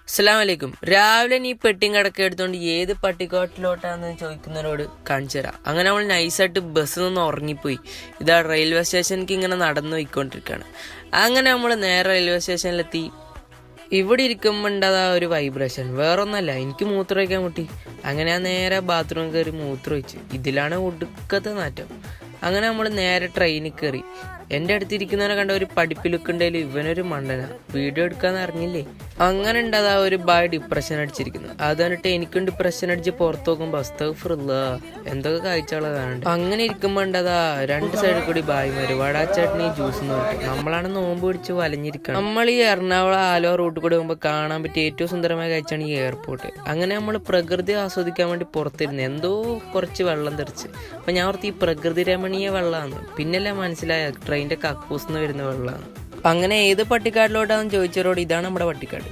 അസ്സലാമലൈക്കും. രാവിലെ നീ പെട്ടിയും കടക്കെ എടുത്തോണ്ട് ഏത് പട്ടിക്കാട്ടിലോട്ടാന്ന് ചോദിക്കുന്നവരോട് കാണിച്ചു തരാം. അങ്ങനെ നമ്മൾ നൈസായിട്ട് ബസ്സിൽ നിന്ന് ഉറങ്ങിപ്പോയി. ഇതാ റെയിൽവേ സ്റ്റേഷനിലേക്ക് ഇങ്ങനെ നടന്നു പോയിക്കൊണ്ടിരിക്കുകയാണ്. അങ്ങനെ നമ്മൾ നേരെ റെയിൽവേ സ്റ്റേഷനിലെത്തി. ഇവിടെ ഇരിക്കുമ്പോൾ ഉണ്ടാതാ ഒരു വൈബ്രേഷൻ, വേറൊന്നല്ല, എനിക്ക് മൂത്രം ഒഴിക്കാൻ മുട്ടി. അങ്ങനെ ഞാൻ നേരെ ബാത്റൂമിൽ കയറി മൂത്രം ഒഴിച്ചു. ഇതിലാണ് ഒടുക്കത്തെ നാറ്റം. അങ്ങനെ നമ്മൾ നേരെ ട്രെയിനിൽ കയറി. എൻ്റെ അടുത്തിരിക്കുന്നവനെ കണ്ട ഒരു പഠിപ്പിലുക്കുണ്ടെങ്കിലും ഇവനൊരു മണ്ടന, വീഡിയോ എടുക്കാന്ന് അറിഞ്ഞില്ലേ. അങ്ങനെ ഉണ്ടാതാ ഒരു ബായ് ഡിപ്രഷൻ അടിച്ചിരിക്കുന്നു. അത് കണ്ടിട്ട് എനിക്കും ഡിപ്രഷൻ അടിച്ച് പുറത്ത് നോക്കുമ്പോൾ അസ്തഗ്ഫിറുല്ലാ എന്തൊക്കെ കാഴ്ചകളെ കാണുന്നുണ്ട്. അങ്ങനെ ഇരിക്കുമ്പോൾ ഉണ്ടാതാ രണ്ട് സൈഡിൽ കൂടി ബായിമാര് വടാ ചട്നി ജ്യൂസ് എന്ന് പറഞ്ഞിട്ട് നമ്മളാണ് നോമ്പ് പിടിച്ച് വലഞ്ഞിരിക്കണം. നമ്മൾ ഈ എറണാകുളം ആലുവ റൂട്ടിൽ കൂടി പോകുമ്പോൾ കാണാൻ പറ്റിയ ഏറ്റവും സുന്ദരമായ കാഴ്ചയാണ് ഈ എയർപോർട്ട്. അങ്ങനെ നമ്മൾ പ്രകൃതി ആസ്വദിക്കാൻ വേണ്ടി പുറത്തിരുന്നു. എന്തോ കുറച്ച് വെള്ളം തെറിച്ച്. അപ്പം ഞാൻ ഓർത്ത് ഈ പ്രകൃതി രമണീയ വെള്ളമാണ്. പിന്നല്ലേ മനസ്സിലായ ട്രെയിനിന്റെ കക്കൂസിന്ന് വരുന്ന വെള്ളമാണ്. അങ്ങനെ ഏത് പട്ടിക്കാട്ടിലോട്ടാന്ന് ചോദിച്ചവരോട് ഇതാണ് നമ്മുടെ പട്ടിക്കാട്.